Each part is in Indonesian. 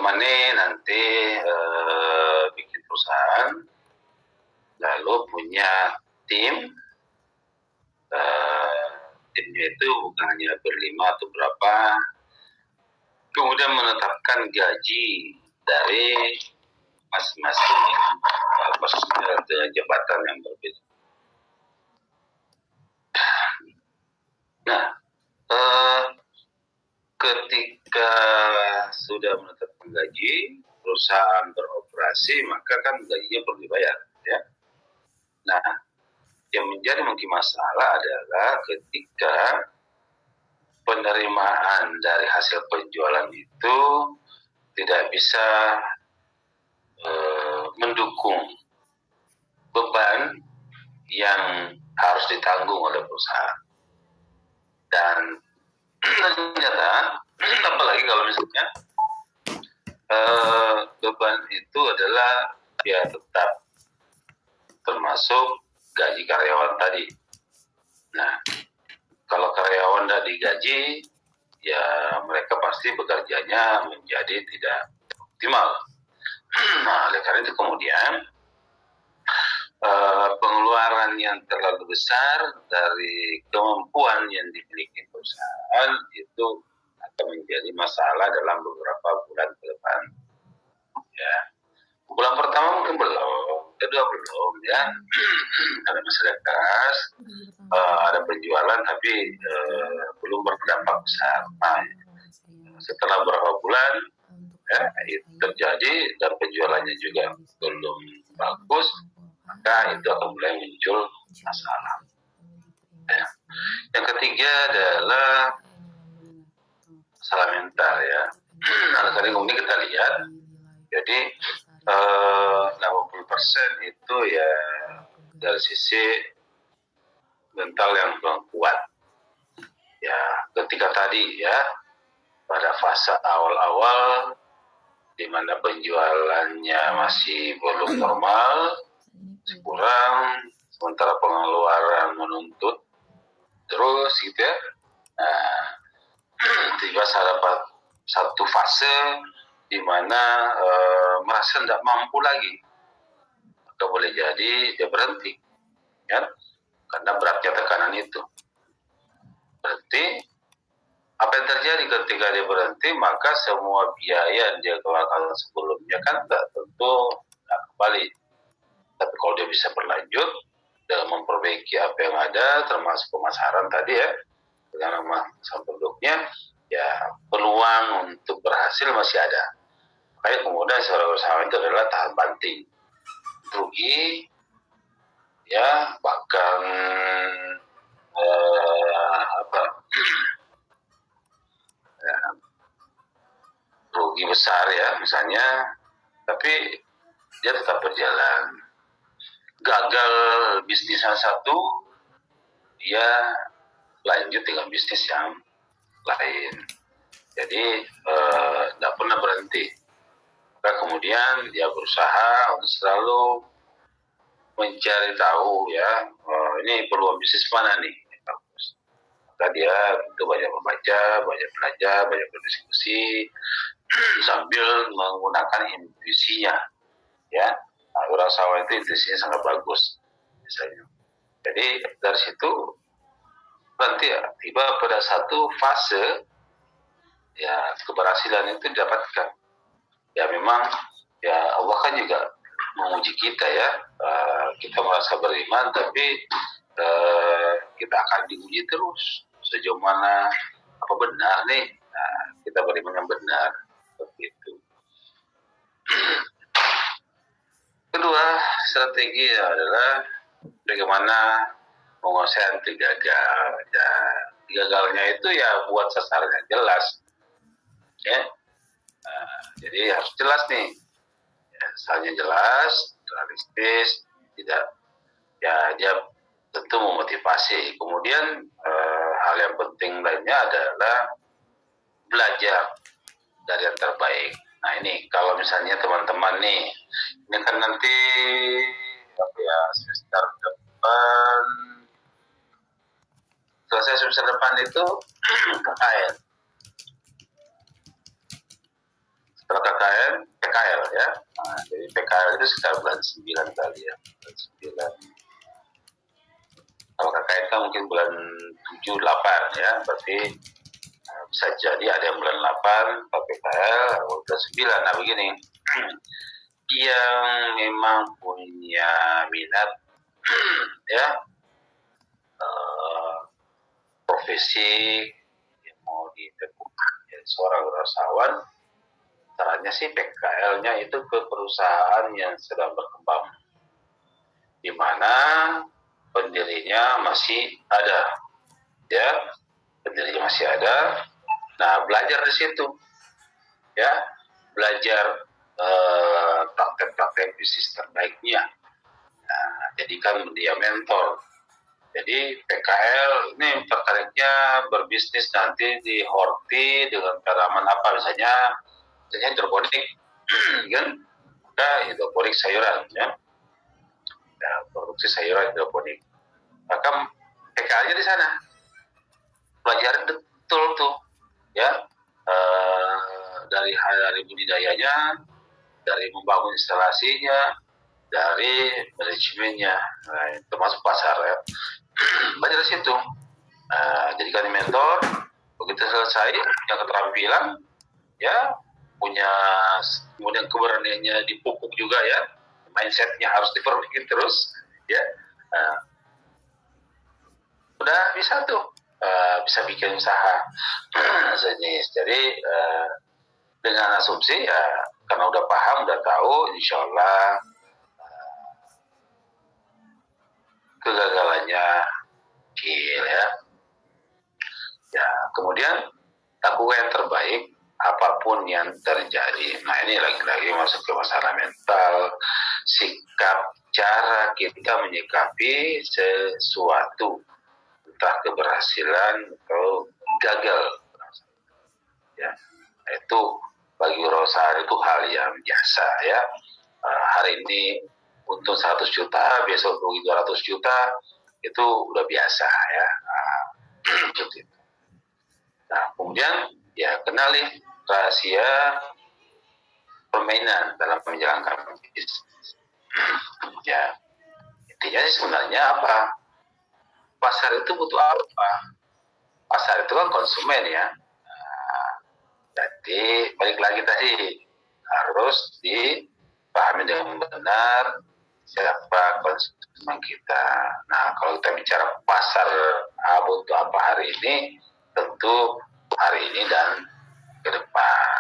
teman-teman nih nanti bikin perusahaan, lalu punya tim, timnya itu bukan hanya berlima atau berapa, kemudian menetapkan gaji dari masing-masing personil dengan jabatan yang berbeda. Nah, ketika sudah menetapkan gaji, perusahaan beroperasi, maka kan gajinya perlu dibayar, ya. Nah, yang menjadi mungkin masalah adalah ketika penerimaan dari hasil penjualan itu tidak bisa mendukung beban yang harus ditanggung oleh perusahaan. Dan ternyata, apalagi kalau misalnya beban itu adalah ya tetap termasuk gaji karyawan tadi. Nah, kalau karyawan tidak digaji, ya mereka pasti bekerjanya menjadi tidak optimal. Nah, oleh karena itu kemudian pengeluaran yang terlalu besar dari kemampuan yang dimiliki perusahaan itu akan menjadi masalah dalam beberapa bulan ke depan. Ya, bulan pertama mungkin belum, kedua belum, ya, karena masih ada kas, ada penjualan tapi belum berdampak besar. Nah, setelah beberapa bulan ya, itu terjadi dan penjualannya juga belum bagus, maka itu akan mulai muncul masalah. Ya. Yang ketiga adalah masalah mental, ya. Nah, tadi kemudian kita lihat, jadi 80% itu ya dari sisi mental yang kurang kuat. Ya, ketika tadi ya pada fase awal-awal di mana penjualannya masih belum normal, kurang, sementara pengeluaran menuntut terus gitu ya. Nah, tiba satu fase di mana merasa tidak mampu lagi, maka boleh jadi dia berhenti, ya, karena beratnya tekanan itu. Berarti apa yang terjadi ketika dia berhenti, maka semua biaya yang dia keluarkan sebelumnya kan tentu tidak kembali. Tapi kalau dia bisa berlanjut dalam memperbaiki apa yang ada, termasuk pemasaran tadi ya, dengan nama produknya, ya peluang untuk berhasil masih ada. Makanya kemudian seorang usahawan itu adalah tahan banting, rugi, ya bahkan ya, rugi besar ya misalnya, tapi dia tetap berjalan. Gagal bisnisnya satu, dia lanjut dengan bisnis yang lain. Jadi tidak pernah berhenti. Maka kemudian dia berusaha untuk selalu mencari tahu ya, ini peluang bisnis mana nih. Maka dia tentu banyak membaca, banyak belajar, banyak berdiskusi sambil menggunakan intuisinya, ya. Nah, usahawan itu intuisinya sangat bagus, misalnya. Jadi dari situ nanti ya, tiba pada satu fase ya keberhasilan itu didapatkan. Ya memang ya Allah kan juga menguji kita ya. Kita merasa beriman tapi kita akan diuji terus sejauh mana apa benar nih. Nah, kita beriman yang benar seperti itu. Kedua strategi adalah bagaimana menguasai anti gagal. Ya, gagalnya itu ya buat sasarannya jelas, ya. Jadi harus jelas nih, ya, sasarannya jelas, realistis, tidak, ya dia tentu memotivasi. Kemudian hal yang penting lainnya adalah belajar dari yang terbaik. Nah ini kalau misalnya teman-teman nih, ini kan nanti ya semester depan, selesai semester depan itu KKN. Setelah KKN PKL ya. Nah, jadi PKL itu sekitar bulan 9 kali ya, bulan 9. Kalau KKN kan mungkin bulan 7, 8 ya, berarti bisa jadi ada yang bulan 8 PKL, bulan 9. Nah begini, yang memang punya minat ya, profesi yang mau ditekuk ya, seorang wirausahawan, caranya sih PKL-nya itu ke perusahaan yang sedang berkembang, di mana pendirinya masih ada, ya, pendirinya masih ada. Nah, belajar di situ, ya, belajar praktek-praktek bisnis terbaiknya. Nah, jadikan dia mentor. Jadi PKL ini tertariknya berbisnis nanti di horti dengan tanaman apa misalnya hidroponik, kan? Nah, hidroponik sayuran, ya. Nah, produksi sayuran hidroponik. Maka PKL-nya di sana, pelajaran betul tuh, ya, dari budidayanya, dari membangun instalasinya, dari manajemennya, nah, termasuk pasar ya. Belajar di situ. Jadikan mentor. Begitu selesai, punya keterampilan, ya, punya, kemudian keberaniannya dipupuk juga ya, mindsetnya harus diperbaiki terus, ya. Udah bisa tuh, bisa bikin usaha sejenis. Jadi dengan asumsi ya, karena udah paham, udah tahu, insya Allah kegagalannya kecil ya. Ya, kemudian lakukan yang terbaik apapun yang terjadi. Nah, ini lagi-lagi masuk ke masalah mental, sikap, cara kita menyikapi sesuatu, entah keberhasilan atau gagal. Ya, itu bagi wirausaha itu hal yang biasa ya. Hari ini untung 100 juta, besok rugi 200 juta, itu udah biasa ya. Nah, kemudian ya kenali rahasia permainan dalam menjalankan bisnis. Ya, intinya sih sebenarnya apa? Pasar itu butuh apa? Pasar itu kan konsumen ya. Jadi balik lagi tadi, harus dipahami dengan benar siapa konsumen kita. Nah, kalau kita bicara pasar butuh apa hari ini, tentu hari ini dan ke depan.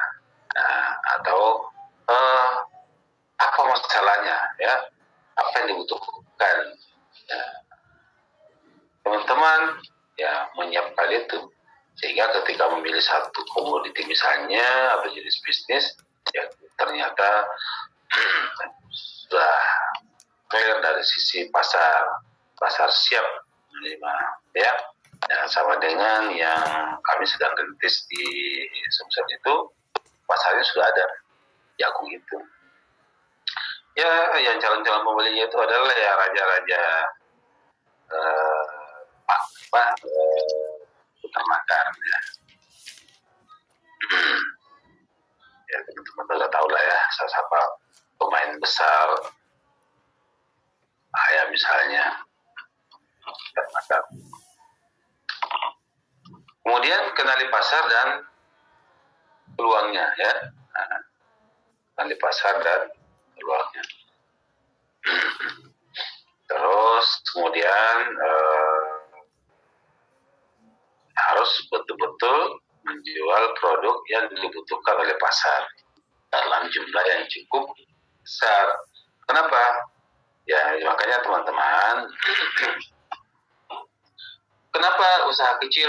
Nah, atau apa masalahnya ya, apa yang dibutuhkan ya. Teman-teman ya menyiapkan itu, sehingga ketika memilih satu komoditi misalnya atau jenis bisnis ya, ternyata sudah fair dari sisi pasar siap menerima ya. Nah, sama dengan yang kami sedang rintis di Sumsel itu, pasarnya sudah ada jagung itu. Ya, yang calon-calon pembelinya itu adalah ya raja-raja utamakan ya. Ya, teman-teman sudah tahu lah ya, siapa pemain besar, kayak misalnya. Kemudian kenali pasar dan peluangnya ya. Nah, kenali pasar dan peluangnya. Terus kemudian harus betul-betul menjual produk yang dibutuhkan oleh pasar dalam jumlah yang cukup besar. Kenapa? Ya, makanya teman-teman, kenapa usaha kecil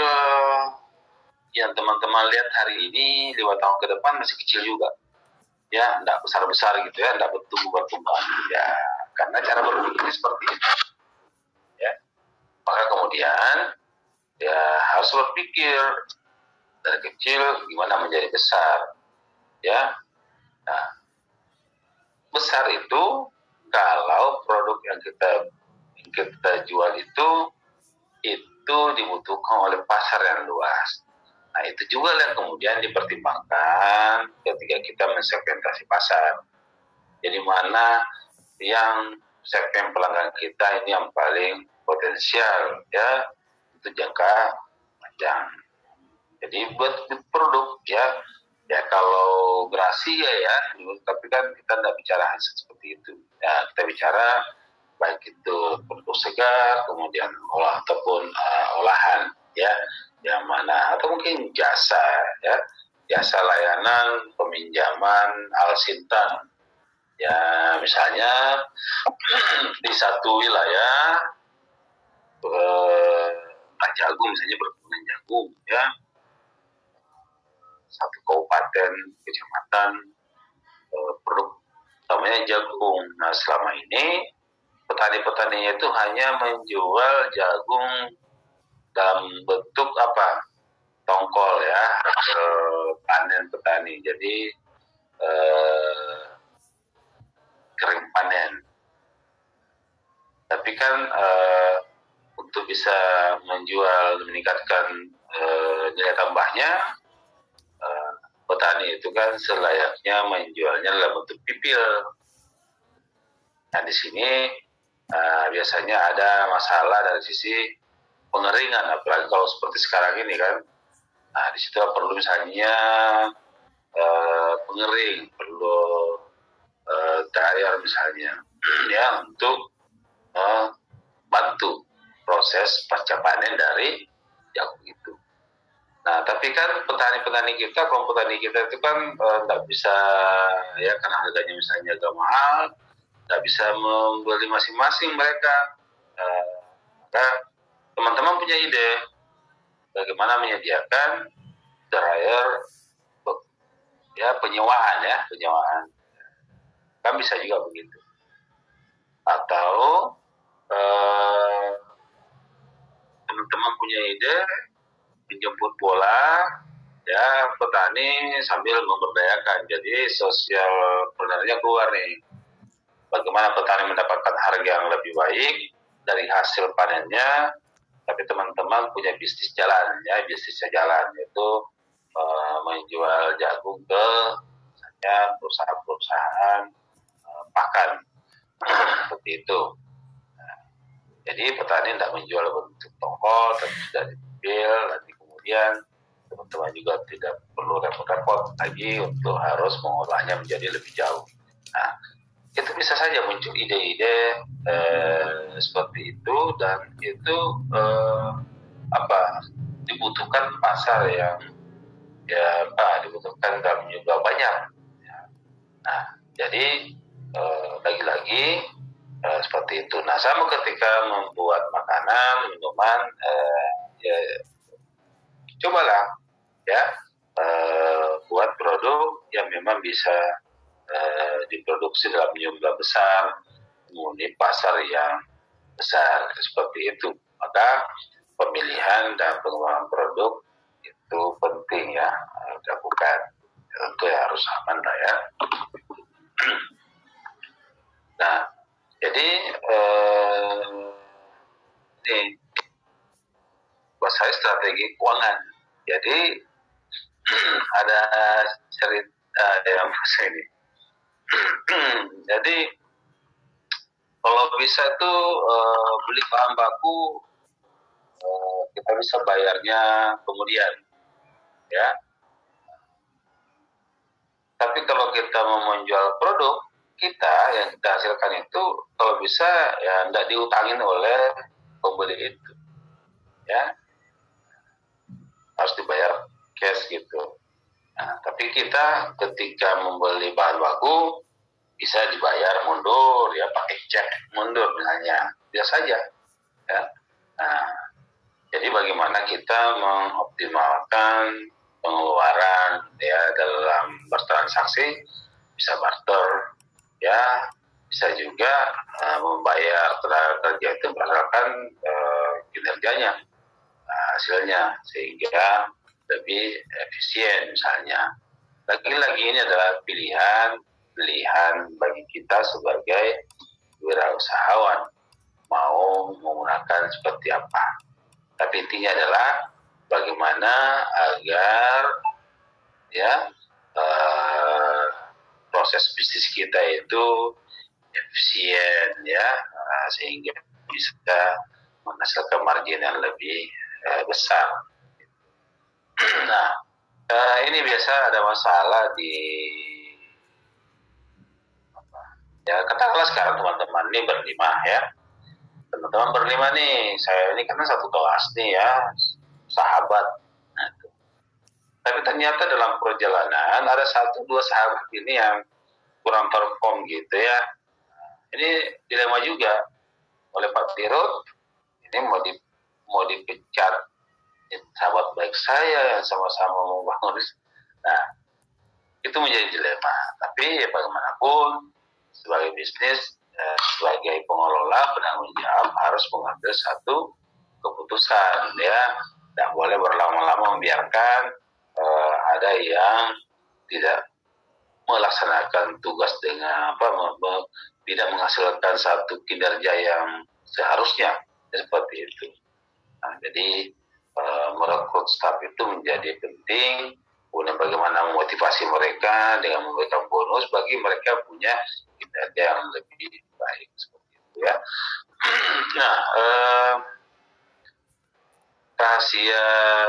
yang teman-teman lihat hari ini 5 tahun ke depan masih kecil juga, ya, tidak besar-besar gitu ya, tidak bertumbuh-berkembang, ya, karena cara berpikirnya seperti itu, ya. Maka kemudian ya harus berpikir dari kecil gimana menjadi besar, ya. Nah, besar itu kalau produk yang kita jual itu dibutuhkan oleh pasar yang luas. Nah, itu juga yang kemudian dipertimbangkan ketika kita mensegmentasi pasar. Jadi mana yang segmen pelanggan kita ini yang paling potensial ya untuk jangka panjang. Jadi buat produk ya kalau gerasi ya, tapi kan kita tidak bicara seperti itu. Ya, kita bicara baik itu produk segar, kemudian ataupun olahan ya, yang mana atau mungkin jasa ya, jasa layanan peminjaman alsintan. Ya, misalnya di satu wilayah jagung misalnya berkebunan jagung ya, satu kabupaten kecamatan produk utamanya jagung. Nah, selama ini petani-petaninya itu hanya menjual jagung dalam bentuk tongkol ya, hasil panen petani. Jadi kering panen. Tapi kan untuk bisa menjual, meningkatkan nilai tambahnya, petani itu kan selayaknya menjualnya dalam bentuk pipil. Nah, di sini biasanya ada masalah dari sisi pengeringan, apalagi kalau seperti sekarang ini kan. Nah, di situ perlu misalnya pengering, perlu dryer misalnya, ya untuk bantu proses pasca panen dari jagung itu. Nah, tapi kan petani-petani kita, kalau petani kita itu kan nggak bisa ya, karena harganya misalnya agak mahal, nggak bisa membeli masing-masing mereka. Maka teman-teman punya ide bagaimana menyediakan dryer ya, penyewaan kan bisa juga begitu. Atau teman-teman punya ide menjemput bola ya, petani sambil memberdayakan. Jadi sosial sebenarnya keluar nih, bagaimana petani mendapatkan harga yang lebih baik dari hasil panennya, tapi teman-teman punya bisnisnya jalan, yaitu menjual jagung ke misalnya perusahaan-perusahaan pakan seperti itu. Nah, jadi petani tidak menjual bentuk tongkol, tapi sudah dipil, nanti kemudian teman-teman juga tidak perlu repot-repot lagi untuk harus mengolahnya menjadi lebih jauh. Nah, itu bisa saja muncul ide-ide seperti itu, dan itu dibutuhkan pasar yang dibutuhkan dalam jumlah banyak. Nah, jadi lagi-lagi seperti itu. Nah, sama ketika membuat makanan, minuman, cobalah ya buat produk yang memang bisa diproduksi dalam jumlah besar, memenuhi pasar yang besar, seperti itu. Maka pemilihan dan pengembangan produk itu penting ya dilakukan. Tentu ya harus aman lah ya. Nah, jadi ini buat saya strategi keuangan. Jadi ada cerita yang ini. Jadi kalau bisa tuh beli bahan baku kita bisa bayarnya kemudian ya. Tapi kalau kita mau menjual produk kita yang kita hasilkan itu, kalau bisa ya tidak diutangin oleh pembeli itu ya, harus dibayar cash gitu. Nah, tapi kita ketika membeli bahan baku bisa dibayar mundur ya, pakai cek mundur misalnya, biasa saja ya. Nah, jadi bagaimana kita mengoptimalkan pengeluaran ya dalam bertransaksi, bisa barter ya, bisa juga membayar tenaga kerja itu berdasarkan kinerjanya, hasilnya, sehingga lebih efisien misalnya. Lagi-lagi ini adalah pilihan bagi kita sebagai wirausahawan mau menggunakan seperti apa. Tapi intinya adalah bagaimana agar ya proses bisnis kita itu efisien ya, sehingga bisa menghasilkan margin yang lebih besar. Nah, ini biasa ada masalah di ya, katakanlah sekarang teman-teman ini berlima ya, teman-teman berlima nih, saya ini karena satu kelas nih ya, sahabat. Nah, tapi ternyata dalam perjalanan ada satu dua sahabat ini yang kurang perform gitu ya. Ini dilema juga oleh Pak Dirut. Ini mau dipecat sahabat baik saya yang sama-sama membangun. Nah, itu menjadi dilema. Tapi ya bagaimanapun sebagai bisnis, sebagai pengelola penanggung jawab harus mengambil satu keputusan ya. Tidak boleh berlama-lama membiarkan ada yang tidak melaksanakan tugas dengan tidak menghasilkan satu kinerja yang seharusnya seperti itu. Nah, jadi merekrut staf itu menjadi penting. Kemudian bagaimana memotivasi mereka dengan memberikan bonus bagi mereka punya kinerja yang lebih baik seperti itu ya. Nah, rahasia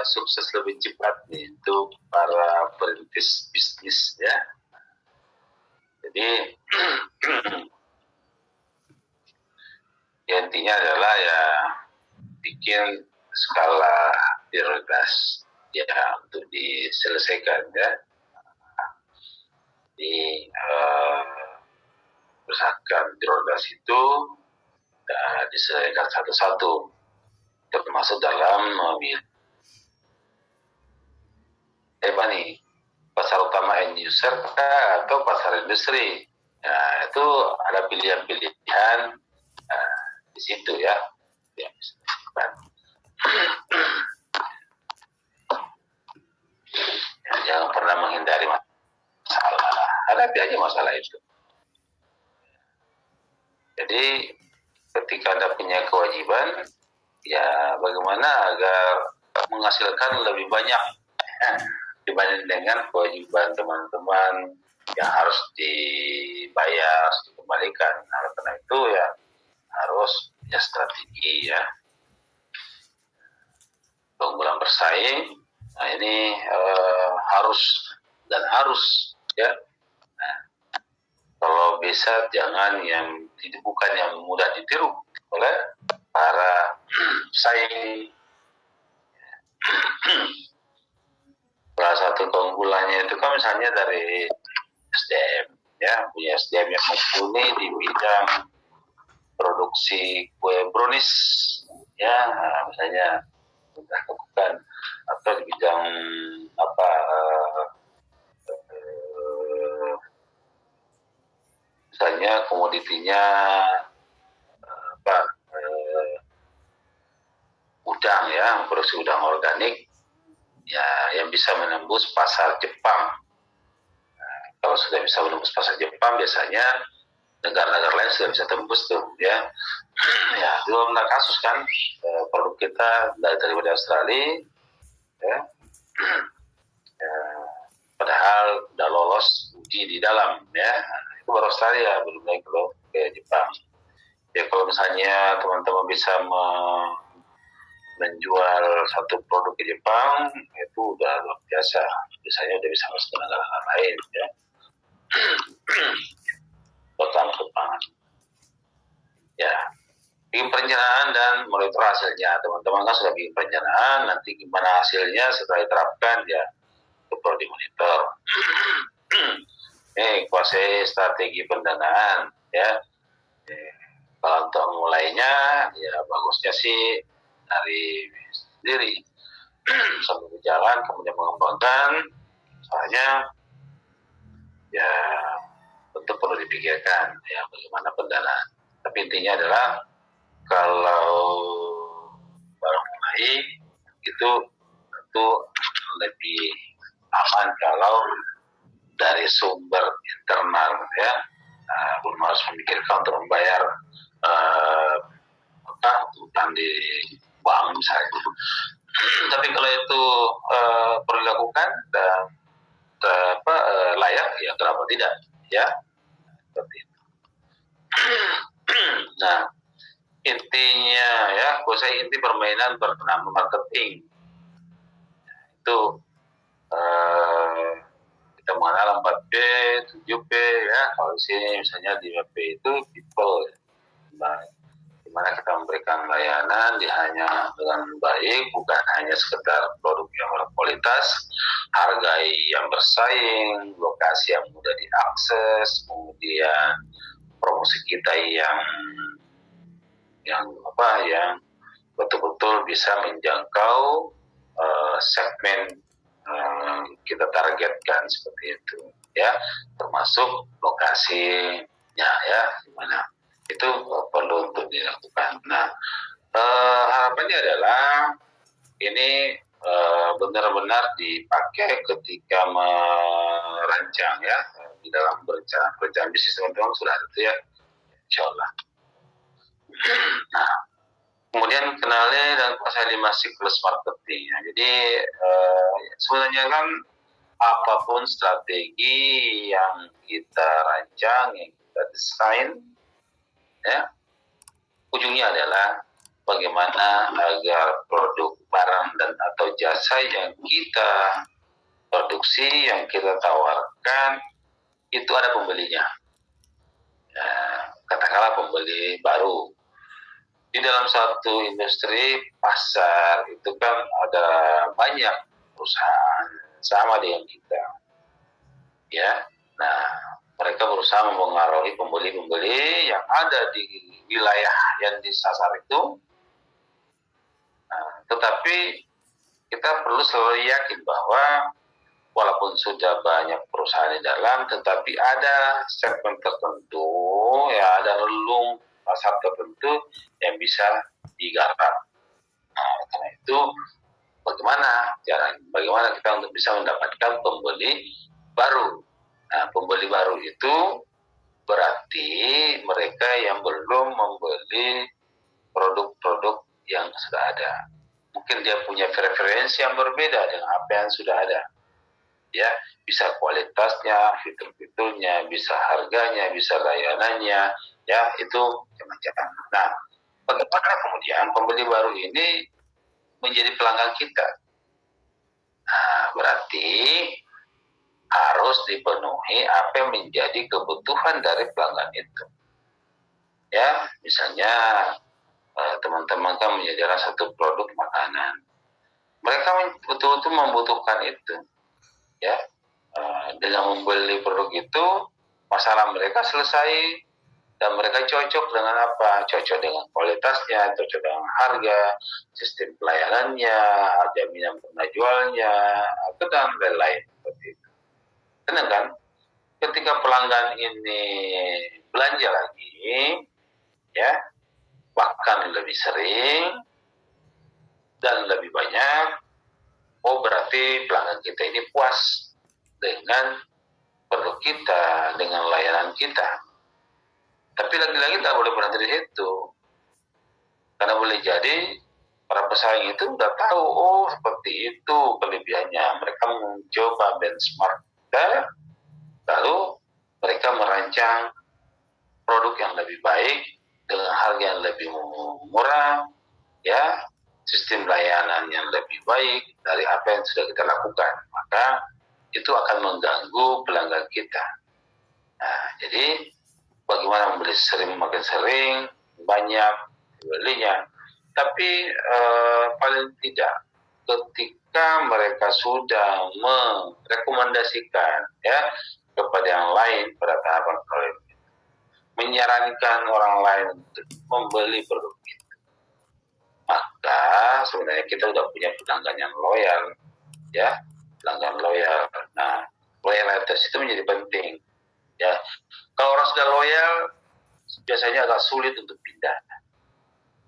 sukses lebih cepat nih untuk para perintis bisnis ya. Jadi ya intinya adalah ya bikin skala prioritas ya untuk diselesaikan ya. Jadi berdasarkan prioritas itu diselesaikan satu-satu, termasuk dalam memilih nih pasar utama end user atau pasar industri. Nah, itu ada pilihan-pilihan di situ ya. Ya, jangan pernah menghindari masalah. Hadapi aja masalah itu. Jadi ketika Anda punya kewajiban, ya bagaimana agar menghasilkan lebih banyak dibanding dengan kewajiban teman-teman yang harus dibayar, harus dikembalikan. Nah, karena itu ya harus punya strategi ya. Keunggulan bersaing, nah ini harus ya. Nah, kalau bisa jangan yang bukan yang mudah ditiru oleh para pesaing. Salah satu keunggulannya itu kan misalnya dari SDM ya, punya SDM yang mumpuni di bidang produksi kue brownies ya, misalnya lakukan, atau di bidang misalnya komoditinya udang ya, produksi udang organik ya, yang bisa menembus pasar Jepang. Nah, kalau sudah bisa menembus pasar Jepang, biasanya negara-negara lain sudah bisa tembus tuh ya. Ya, belum ada kasus kan produk kita dari Australia ya. Padahal udah lolos uji di dalam ya. Itu baru Australia, belum lagi ke Jepang. Ya kalau misalnya teman-teman bisa menjual satu produk ke Jepang, itu udah luar biasa. Biasanya udah bisa masuk ke negara lain ya. Total kepangan. Ya, bikin perencanaan dan monitor hasilnya. Teman-teman kan sudah bikin perencanaan, nanti gimana hasilnya setelah diterapkan ya itu perlu dimonitor. Kuasai strategi pendanaan ya. Kalau untuk mulainya ya bagusnya sih dari sendiri sambil berjalan kemudian mengembangkan, soalnya ya tentu perlu dipikirkan ya bagaimana pendanaan. Tapi intinya adalah kalau baru mulai itu tentu lebih aman kalau dari sumber internal ya, belum harus memikirkan untuk membayar utang di bank misalnya. Tapi kalau itu perlu dilakukan dan layak, ya kenapa tidak, ya seperti itu. Nah, intinya ya, inti permainan bernama marketing itu kita mengenal 4P, 7P ya. Kalau di sini misalnya di P itu people, di mana kita memberikan layanan hanya dengan baik, bukan hanya sekedar produk yang berkualitas, harga yang bersaing, lokasi yang mudah diakses, kemudian promosi kita yang betul-betul bisa menjangkau segmen kita targetkan seperti itu ya, termasuk lokasinya ya, gimana itu perlu untuk dilakukan. Nah, harapannya adalah ini benar-benar dipakai ketika merancang ya, di dalam perencanaan bisnis teman-teman sudah ada tuh ya, insya Allah. Nah, kemudian kenali dan kuasai 5 siklus marketing. Ya. Jadi sebenarnya kan apapun strategi yang kita rancang, yang kita desain, ya, ujungnya adalah bagaimana agar produk, barang dan atau jasa yang kita produksi, yang kita tawarkan itu ada pembelinya. Ya, katakanlah pembeli baru. Di dalam satu industri pasar itu kan ada banyak perusahaan sama dengan kita, ya. Nah, mereka berusaha mempengaruhi pembeli-pembeli yang ada di wilayah yang disasar itu. Nah, tetapi kita perlu selalu yakin bahwa walaupun sudah banyak perusahaan di dalam, tetapi ada segmen tertentu, ya ada relung pasar tertentu yang bisa digarap. Nah, karena itu bagaimana kita untuk bisa mendapatkan pembeli baru. Nah, pembeli baru itu berarti mereka yang belum membeli produk-produk yang sudah ada. Mungkin dia punya preferensi yang berbeda dengan apa yang sudah ada. Ya, bisa kualitasnya, fitur-fiturnya, bisa harganya, bisa layanannya, ya itu macam-macam. Nah, bagaimana kemudian pembeli baru ini menjadi pelanggan kita? Nah, berarti harus dipenuhi apa yang menjadi kebutuhan dari pelanggan itu. Ya, misalnya teman-teman kan menyediakan satu produk makanan, mereka betul-betul membutuhkan itu, ya. Dengan membeli produk itu, masalah mereka selesai dan mereka cocok dengan apa? Cocok dengan kualitasnya, cocok dengan harga, sistem pelayanannya, jaminan penjualnya, dan lain-lain seperti itu. Tenang kan? Ketika pelanggan ini belanja lagi, ya, bahkan lebih sering dan lebih banyak, oh berarti pelanggan kita ini puas dengan produk kita, dengan layanan kita. Tapi lagi-lagi tak boleh berhenti di situ, karena boleh jadi para pesaing itu udah tahu, oh seperti itu kelebihannya. Mereka mencoba benchmark kita, lalu mereka merancang produk yang lebih baik dengan harga yang lebih murah, ya, sistem layanan yang lebih baik dari apa yang sudah kita lakukan. Maka itu akan mengganggu pelanggan kita. Nah, jadi bagaimana membeli sering, makin sering, banyak belinya. Tapi paling tidak ketika mereka sudah merekomendasikan ya kepada yang lain pada tahapan produk, menyarankan orang lain untuk membeli produk itu, maka sebenarnya kita sudah punya pelanggan yang loyal, ya, pelanggan loyal. Nah, loyalitas itu menjadi penting, ya. Kalau orang sudah loyal, biasanya agak sulit untuk pindah.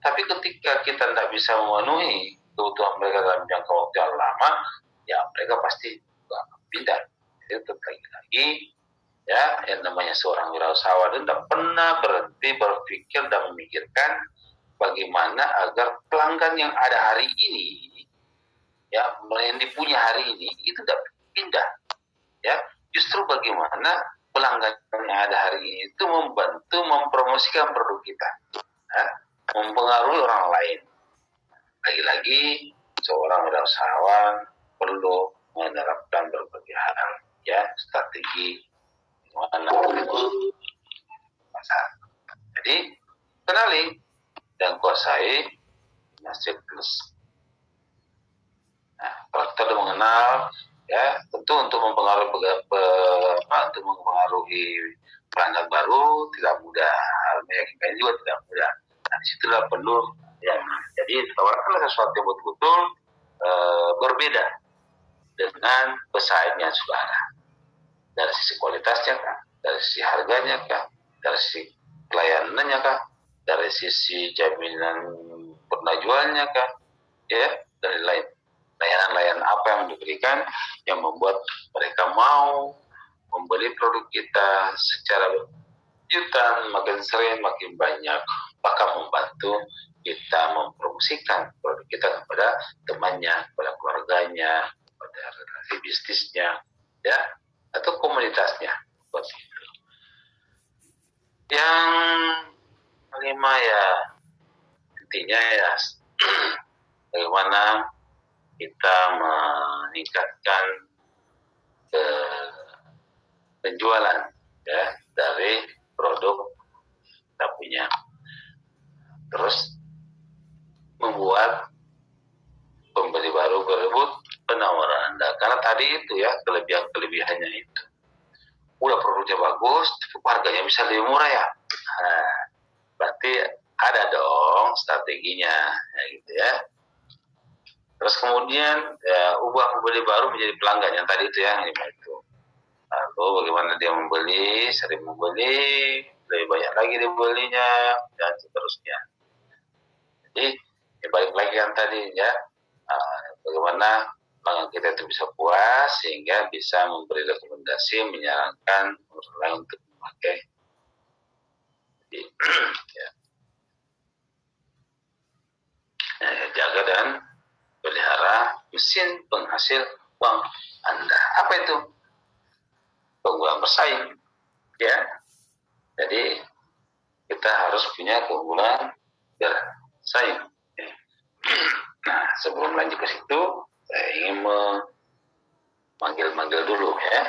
Tapi ketika kita tidak bisa memenuhi kebutuhan mereka dalam jangka waktu yang lama, ya mereka pasti akan pindah. Itu lagi-lagi, ya, yang namanya seorang wirausahawan itu tidak pernah berhenti berpikir dan memikirkan bagaimana agar pelanggan yang ada hari ini ya yang dipunya hari ini itu tidak pindah, ya justru bagaimana pelanggan yang ada hari ini itu membantu mempromosikan produk kita, ya, mempengaruhi orang lain. Lagi-lagi seorang wirausahawan perlu menerapkan berbagai hal, ya strategi mana pasar. Jadi kenali dan kuasai siklus. Nah, kalau kita sudah mengenal, ya tentu untuk mempengaruhi untuk mempengaruhi pelanggan baru tidak mudah, hal meyakinkan juga tidak mudah. Nah, disitulah perlu ya. Jadi tawarkanlah sesuatu yang betul-betul berbeda dengan pesaing yang sudah ada. Dari sisi kualitasnya kah? Dari sisi harganya kah? Dari sisi pelayanannya kah? Dari sisi jaminan penajualnya kah? Ya, dari layanan-layanan apa yang diberikan yang membuat mereka mau membeli produk kita secara berjutaan, makin sering, makin banyak, bahkan membantu kita mempromosikan produk kita kepada temannya, kepada keluarganya, kepada relasi bisnisnya, ya, atau komunitasnya. Yang kelima ya, intinya ya, bagaimana kita meningkatkan penjualan ya dari produk kita punya, terus membuat pembeli baru berebut penawaran Anda, karena tadi itu ya kelebihannya itu udah produknya bagus, harganya bisa lebih murah ya. Nah, berarti ada dong strateginya, ya gitu ya. Terus kemudian ya, ubah pembeli baru menjadi pelanggan yang tadi itu ya, yang itu. Lalu bagaimana dia membeli, sering membeli, lebih banyak lagi dibelinya, dan seterusnya. Jadi ya balik lagi yang tadi ya, bagaimana pelanggan kita itu bisa puas sehingga bisa memberi rekomendasi, menyarankan orang lain untuk memakai. Jadi, ya. Jaga dan pelihara mesin penghasil uang Anda. Apa itu? Keunggulan bersaing, ya. Jadi kita harus punya keunggulan bersaing. Ya. Nah, sebelum lanjut ke situ, saya ingin memanggil dulu ya.